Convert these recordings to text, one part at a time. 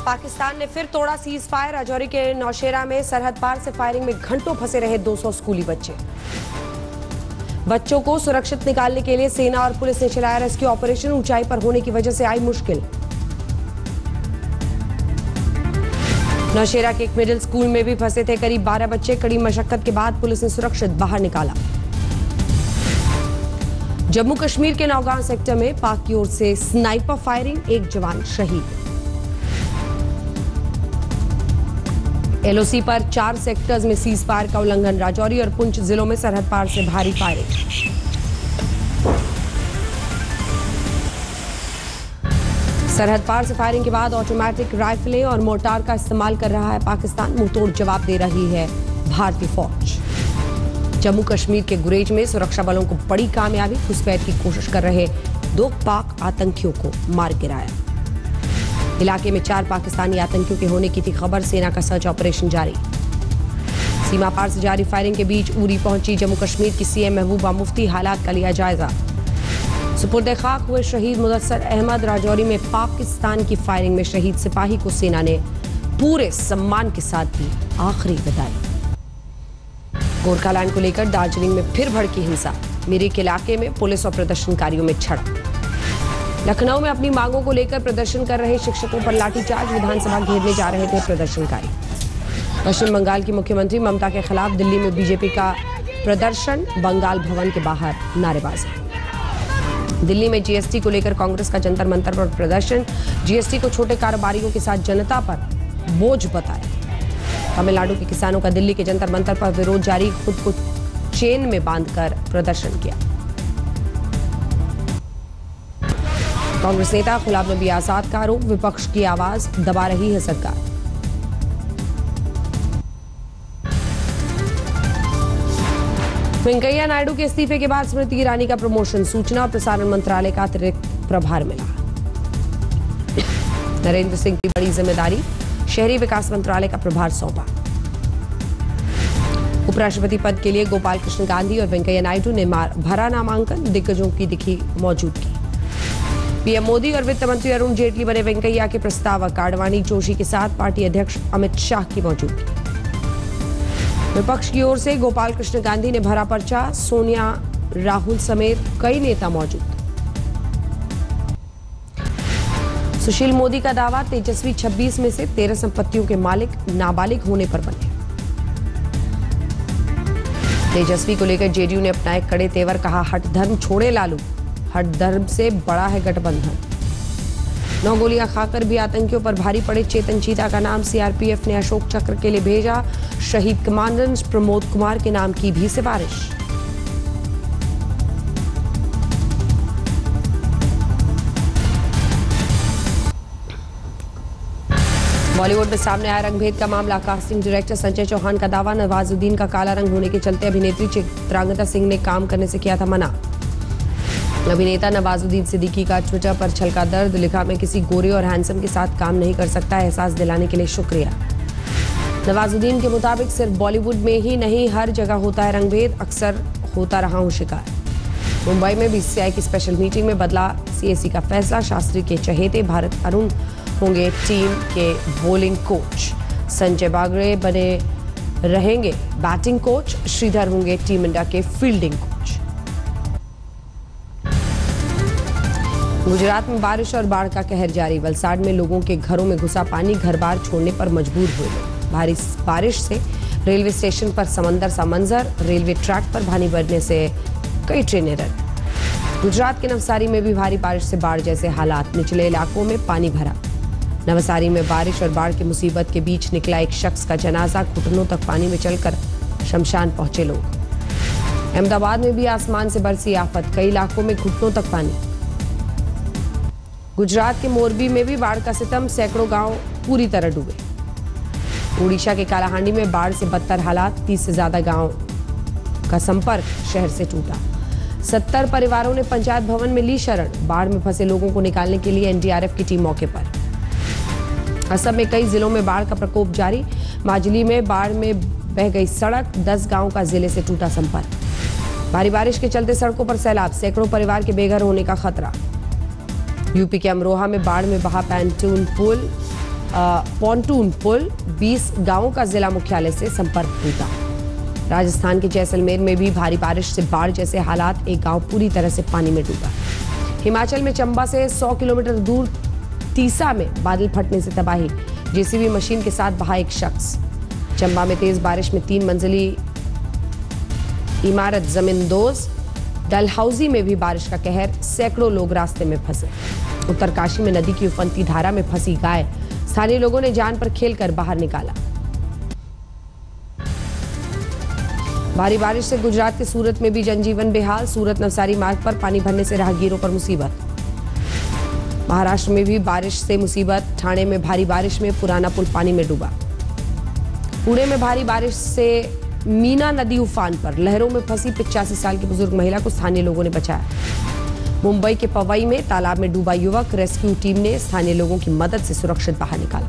पाकिस्तान ने फिर तोड़ा सीज फायर। राजौरी के नौशेरा में सरहद पार से फायरिंग में घंटों फंसे रहे 200 स्कूली बच्चों को सुरक्षित निकालने के लिए सेना और पुलिस ने चलाया रेस्क्यू ऑपरेशन। ऊंचाई पर होने की वजह से आई मुश्किल। नौशेरा के एक मिडिल स्कूल में भी फंसे थे करीब 12 बच्चे। कड़ी मशक्कत के बाद पुलिस ने सुरक्षित बाहर निकाला। जम्मू कश्मीर के नौगांव सेक्टर में पाक की ओर से स्नाइपर फायरिंग, एक जवान शहीद। एलओसी पर 4 सेक्टर्स में सीज फायर का उल्लंघन। राजौरी और पुंछ जिलों में सरहद पार से भारी फायरिंग। सरहद पार से फायरिंग के बाद ऑटोमेटिक राइफलें और मोर्टार का इस्तेमाल कर रहा है पाकिस्तान। मुंहतोड़ जवाब दे रही है भारतीय फौज। जम्मू कश्मीर के गुरेज में सुरक्षा बलों को बड़ी कामयाबी। घुसपैठ की कोशिश कर रहे 2 पाक आतंकियों को मार गिराया। इलाके में 4 पाकिस्तानी आतंकियों के होने की थी खबर। सेना का सर्च ऑपरेशन जारी। सीमा पार से जारी फायरिंग के बीच उरी पहुंची जम्मू कश्मीर की सीएम महबूबा मुफ्ती। हालात का लिया जायजा। सुपुर्द खाक हुए शहीद मुदस्सर अहमद। राजौरी में पाकिस्तान की फायरिंग में शहीद सिपाही को सेना ने पूरे सम्मान के साथ दी आखिरी विदाई। गोरखालैंड को लेकर दार्जिलिंग में फिर भड़की हिंसा। मिरिक इलाके में पुलिस और प्रदर्शनकारियों में झड़प। लखनऊ में अपनी मांगों को लेकर प्रदर्शन कर रहे शिक्षकों पर लाठीचार्ज। विधानसभा घेरने जा रहे थे प्रदर्शनकारी। पश्चिम बंगाल की मुख्यमंत्री ममता के खिलाफ दिल्ली में बीजेपी का प्रदर्शन। बंगाल भवन के बाहर नारेबाजी। दिल्ली में जीएसटी को लेकर कांग्रेस का जंतर मंतर पर प्रदर्शन। जीएसटी को छोटे कारोबारियों के साथ जनता पर बोझ बताया। तमिलनाडु के किसानों का दिल्ली के जंतर मंतर पर विरोध जारी। खुद को चेन में बांधकर प्रदर्शन किया। कांग्रेस नेता गुलाम नबी आजाद का आरोप, विपक्ष की आवाज दबा रही है सरकार। वेंकैया नायडू के इस्तीफे के बाद स्मृति ईरानी का प्रमोशन। सूचना और प्रसारण मंत्रालय का अतिरिक्त प्रभार मिला। नरेंद्र सिंह की बड़ी जिम्मेदारी, शहरी विकास मंत्रालय का प्रभार सौंपा। उपराष्ट्रपति पद के लिए गोपाल कृष्ण गांधी और वेंकैया नायडू ने भरा नामांकन। दिग्गजों की दिखी मौजूदगी। पीएम मोदी और वित्त मंत्री अरुण जेटली बने वेंकैया के प्रस्तावक। आडवाणी जोशी के साथ पार्टी अध्यक्ष अमित शाह की मौजूदगी। विपक्ष की ओर से गोपाल कृष्ण गांधी ने भरा पर्चा। सोनिया, राहुल समेत कई नेता मौजूद। सुशील मोदी का दावा, तेजस्वी 26 में से 13 संपत्तियों के मालिक नाबालिग होने पर बने। तेजस्वी को लेकर जेडीयू ने अपनाए कड़े तेवर। कहा, हट धर्म छोड़े लालू, हट धर्म से बड़ा है गठबंधन। 9 गोलियां खाकर भी आतंकियों पर भारी पड़े चेतन चीता का नाम सीआरपीएफ ने अशोक चक्र के लिए भेजा। शहीद कमांडेंट प्रमोद कुमार के नाम की भी सिफारिश। बॉलीवुड में सामने आया रंगभेद का मामला। कास्टिंग डायरेक्टर संजय चौहान का दावा, नवाजुद्दीन का काला रंग होने के चलते अभिनेत्री चित्रांगदा सिंह ने काम करने से किया था मना। अभिनेता नवाजुद्दीन सिद्दीकी का ट्विटर पर छलका दर्द। लिखा, मैं किसी गोरे और हैंडसम के साथ काम नहीं कर सकता। एहसास दिलाने के लिए शुक्रिया। नवाजुद्दीन के मुताबिक सिर्फ बॉलीवुड में ही नहीं, हर जगह होता है रंगभेद। अक्सर होता रहा हूं शिकार। मुंबई में बीसीसीआई की स्पेशल मीटिंग में बदला सीएसी का फैसला। शास्त्री के चहेते भारत अरुण होंगे टीम के बॉलिंग कोच। संजय बागड़े बने रहेंगे बैटिंग कोच। श्रीधर होंगे टीम इंडिया के फील्डिंग कोच। गुजरात में बारिश और बाढ़ का कहर जारी। वलसाड में लोगों के घरों में घुसा पानी। घर बार छोड़ने पर मजबूर हुए लोग। भारी बारिश से रेलवे स्टेशन पर समंदर सा मंजर। रेलवे ट्रैक पर पानी बढ़ने से कई ट्रेनें रद्द। गुजरात के नवसारी में भी भारी बारिश से बाढ़ जैसे हालात। निचले इलाकों में पानी भरा। नवसारी में बारिश और बाढ़ की मुसीबत के बीच निकला एक शख्स का जनाजा। घुटनों तक पानी में चलकर शमशान पहुंचे लोग। अहमदाबाद में भी आसमान से बरसी आफत। कई इलाकों में घुटनों तक पानी। गुजरात के मोरबी में भी बाढ़ का सितम। सैकड़ों गांव पूरी तरह डूबे। ओडिशा के कालाहांडी में बाढ़ से बदतर हालात। 30 से ज्यादा गांव का संपर्क शहर से टूटा। 70 परिवारों ने पंचायत भवन में ली शरण। बाढ़ में फंसे लोगों को निकालने के लिए एनडीआरएफ की टीम मौके पर। असम में कई जिलों में बाढ़ का प्रकोप जारी। माजुली में बाढ़ में बह गई सड़क। 10 गांव का जिले से टूटा संपर्क। भारी बारिश के चलते सड़कों पर सैलाब। सैकड़ों परिवार के बेघर होने का खतरा। यूपी के अमरोहा में बाढ़ में बहा पैंटून पुल। पॉन्टून पुल 20 गांवों का जिला मुख्यालय से संपर्क टूटा। राजस्थान के जैसलमेर में भी भारी बारिश से बाढ़ जैसे हालात, एक गांव पूरी तरह से पानी में डूबा। हिमाचल में चंबा से 100 किलोमीटर दूर तीसा में बादल फटने से तबाही, जेसीबी मशीन के साथ बहा एक शख्स। चंबा में तेज बारिश में 3 मंजिली इमारत जमींदोज। डलहौजी में भी बारिश का कहर, सैकड़ों लोग रास्ते में फंसे। उत्तरकाशी में नदी की उफनती धारा में फंसी गाय, स्थानीय लोगों ने जान पर खेलकर बाहर निकाला। भारी बारिश से गुजरात के सूरत में भी जनजीवन बेहाल, सूरत नवसारी मार्ग पर पानी भरने से राहगीरों पर मुसीबत। महाराष्ट्र में भी बारिश से मुसीबत, ठाणे में भारी बारिश में पुराना पुल पानी में डूबा। पुणे में भारी बारिश से मीना नदी उफान पर, लहरों में फंसी 85 साल की बुजुर्ग महिला को स्थानीय लोगों ने बचाया। मुंबई के पवई में तालाब में डूबा युवक, रेस्क्यू टीम ने स्थानीय लोगों की मदद से सुरक्षित बाहर निकाला।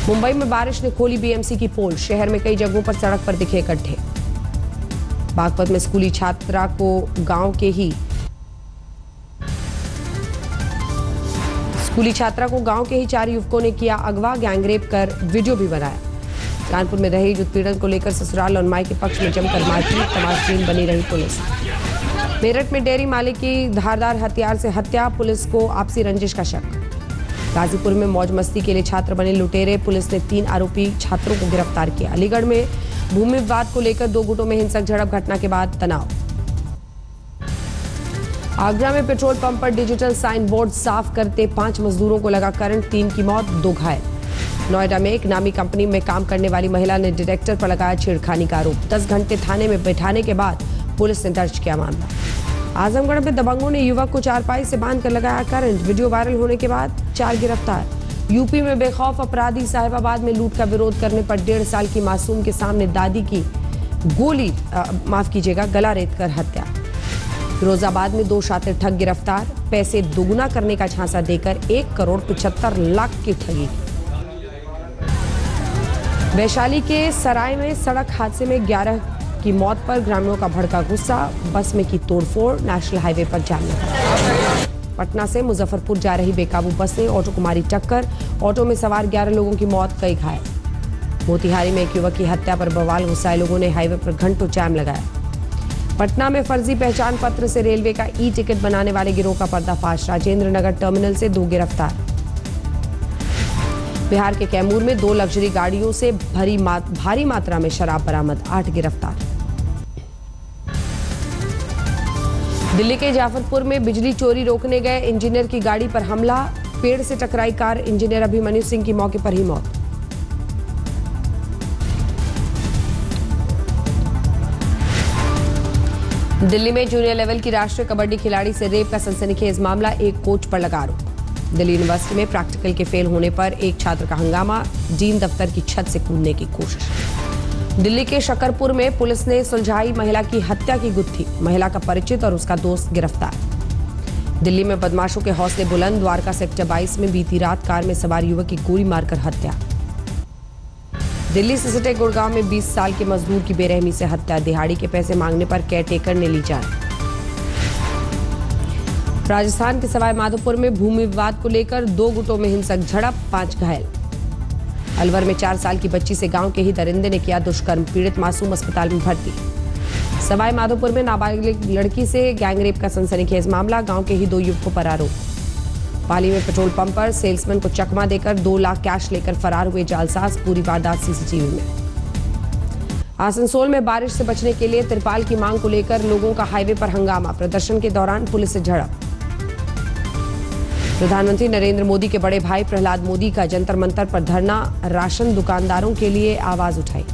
मुंबई में बारिश ने खोली बीएमसी की पोल, शहर में कई जगहों पर सड़क पर दिखे गड्ढे। बागपत में स्कूली छात्रा को गांव के ही 4 युवकों ने किया अगवा, गैंगरेप कर वीडियो भी बनाया। कानपुर में दहेज उत्पीड़न को लेकर ससुराल और माई के पक्ष में जमकर मारपीट, तमाशबीन बनी रही पुलिस। मेरठ में डेयरी मालिक की धारदार हथियार से हत्या, पुलिस को आपसी रंजिश का शक। गाजीपुर में मौज मस्ती के लिए छात्र बने लुटेरे, पुलिस ने 3 आरोपी छात्रों को गिरफ्तार किया। अलीगढ़ में भूमि विवाद को लेकर 2 गुटों में हिंसक झड़प, घटना के बाद तनाव। आगरा में पेट्रोल पंप पर डिजिटल साइन बोर्ड साफ करते 5 मजदूरों को लगा करंट, 3 की मौत, 2 घायल। नोएडा में एक नामी कंपनी में काम करने वाली महिला ने डायरेक्टर पर लगाया छेड़खानी का आरोप, 10 घंटे थाने में बैठाने के बाद पुलिस ने दर्ज किया मामला। आजमगढ़ में दबंगों ने युवक को चारपाई से बांधकर लगाया करंट, वीडियो वायरल होने के बाद 4 गिरफ्तार। यूपी में बेखौफ अपराधी साहिबाबाद में लूट का विरोध करने पर 1.5 साल की मासूम के सामने दादी की गला रेतकर हत्या। फिरोजाबाद में 2 शातिर ठग गिरफ्तार, पैसे दोगुना करने का झांसा देकर 1,75,00,000 की ठगी। वैशाली के सराय में सड़क हादसे में 11 की मौत पर ग्रामीणों का भड़का गुस्सा, बस में की तोड़फोड़, नेशनल हाईवे पर जाम लगा। पटना से मुजफ्फरपुर जा रही बेकाबू बस ने ऑटो को मारी टक्कर, ऑटो में सवार 11 लोगों की मौत, कई घायल। मोतिहारी में एक युवक की हत्या पर बवाल, गुस्साए लोगों ने हाईवे पर घंटों जाम लगाया। पटना में फर्जी पहचान पत्र से रेलवे का ई-टिकट बनाने वाले गिरोह का पर्दाफाश, राजेंद्र नगर टर्मिनल से 2 गिरफ्तार। बिहार के कैमूर में 2 लग्जरी गाड़ियों से भारी मात्रा में शराब बरामद, 8 गिरफ्तार। दिल्ली के जाफरपुर में बिजली चोरी रोकने गए इंजीनियर की गाड़ी पर हमला, पेड़ से टकराई कार, इंजीनियर अभिमन्यु सिंह की मौके पर ही मौत। दिल्ली में जूनियर लेवल की राष्ट्रीय कबड्डी खिलाड़ी से रेप का सनसनीखेज मामला, एक कोच पर लगा आरोप। दिल्ली यूनिवर्सिटी में प्रैक्टिकल के फेल होने पर एक छात्र का हंगामा, डीन दफ्तर की छत से कूदने की कोशिश। दिल्ली के शकरपुर में पुलिस ने सुलझाई महिला की हत्या की गुत्थी, महिला का परिचित और उसका दोस्त गिरफ्तार। दिल्ली में बदमाशों के हौसले बुलंद, द्वारका सेक्टर 22 में बीती रात कार में सवार युवक की गोली मारकर हत्या। दिल्ली से सटे गुड़गांव में 20 साल के मजदूर की बेरहमी से हत्या, दिहाड़ी के पैसे मांगने पर केयरटेकर ने ली जान। राजस्थान के सवाई माधोपुर में भूमि विवाद को लेकर 2 गुटों में हिंसक झड़प, 5 घायल। अलवर में 4 साल की बच्ची से गांव के ही दरिंदे ने किया दुष्कर्म, पीड़ित मासूम अस्पताल में भर्ती। सवाई माधोपुर में नाबालिग लड़की से गैंगरेप का सनसनीखेज मामला, गांव के ही 2 युवकों पर आरोप। पाली में पेट्रोल पंप पर सेल्समैन को चकमा देकर 2 लाख कैश लेकर फरार हुए जालसाज, पूरी वारदात सीसीटीवी में। आसनसोल में बारिश से बचने के लिए तिरपाल की मांग को लेकर लोगों का हाईवे पर हंगामा, प्रदर्शन के दौरान पुलिस से झड़प। प्रधानमंत्री नरेंद्र मोदी के बड़े भाई प्रहलाद मोदी का जंतर मंतर पर धरना, राशन दुकानदारों के लिए आवाज उठाई।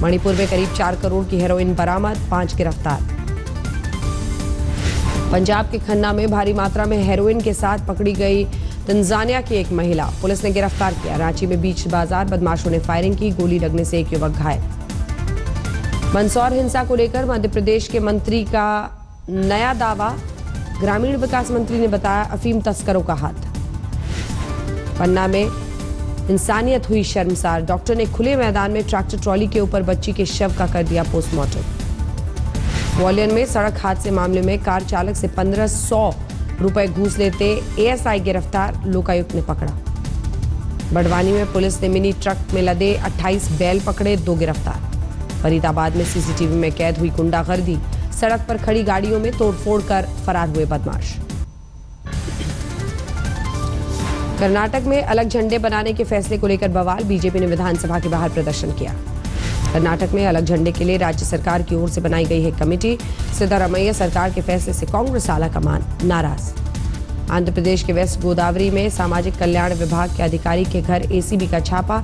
मणिपुर में करीब 4 करोड़ की हेरोइन बरामद, 5 गिरफ्तार। पंजाब के खन्ना में भारी मात्रा में हेरोइन के साथ पकड़ी गई तंजानिया की एक महिला, पुलिस ने गिरफ्तार किया। रांची में बीच बाजार बदमाशों ने फायरिंग की, गोली लगने से एक युवक घायल। मंदसौर हिंसा को लेकर मध्य प्रदेश के मंत्री का नया दावा, ग्रामीण विकास मंत्री ने बताया अफीम तस्करों का हाथ। पन्ना में इंसानियत हुई शर्मसार, डॉक्टर ने खुले मैदान में ट्रैक्टर ट्रॉली के ऊपर बच्ची के शव का कर दिया पोस्टमार्टम। ग्वालियर में सड़क हादसे मामले में कार चालक से 1500 रुपए घूस लेते एएसआई गिरफ्तार, लोकायुक्त ने पकड़ा। बड़वानी में पुलिस ने मिनी ट्रक में लदे 28 बैल पकड़े, 2 गिरफ्तार। फरीदाबाद में सीसीटीवी में कैद हुई गुंडागर्दी, सड़क पर खड़ी गाड़ियों में तोड़फोड़ कर फरार हुए बदमाश। कर्नाटक में अलग झंडे बनाने के फैसले को लेकर बवाल, बीजेपी ने विधानसभा के बाहर प्रदर्शन किया। कर्नाटक में अलग झंडे के लिए राज्य सरकार की ओर से बनाई गई है कमेटी। सिद्धरामैया सरकार के फैसले से कांग्रेस आला कमान नाराज। आंध्र प्रदेश के वेस्ट गोदावरी में सामाजिक कल्याण विभाग के अधिकारी के घर एसीबी का छापा,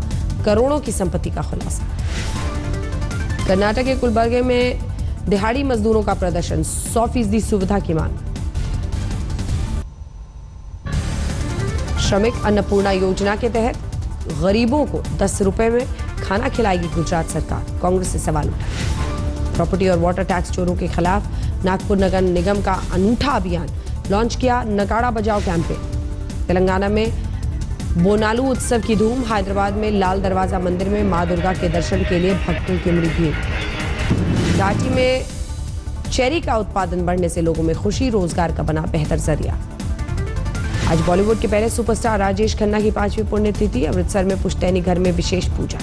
करोड़ों की संपत्ति का खुलासा। कर्नाटक के गुलबर्गा में दिहाड़ी मजदूरों का प्रदर्शन, 100% सुविधा की मांग। श्रमिक अन्नपूर्णा योजना के तहत गरीबों को 10 रुपए में खाना खिलाएगी गुजरात सरकार, कांग्रेस से सवाल उठा। प्रॉपर्टी और वाटर टैक्स चोरों के खिलाफ नागपुर नगर निगम का अनूठा अभियान, लॉन्च किया नगाड़ा बजाओ कैंपेन। तेलंगाना में बोनालू उत्सव की धूम, हैदराबाद में लाल दरवाजा मंदिर में मां दुर्गा के दर्शन के लिए भक्तों की उमड़ी भीड़। घाटी में चेरी का उत्पादन बढ़ने से लोगों में खुशी, रोजगार का बना बेहतर जरिया। आज बॉलीवुड के पहले सुपरस्टार राजेश खन्ना की 5वीं पुण्यतिथि, अमृतसर में पुश्तैनी घर में विशेष पूजा।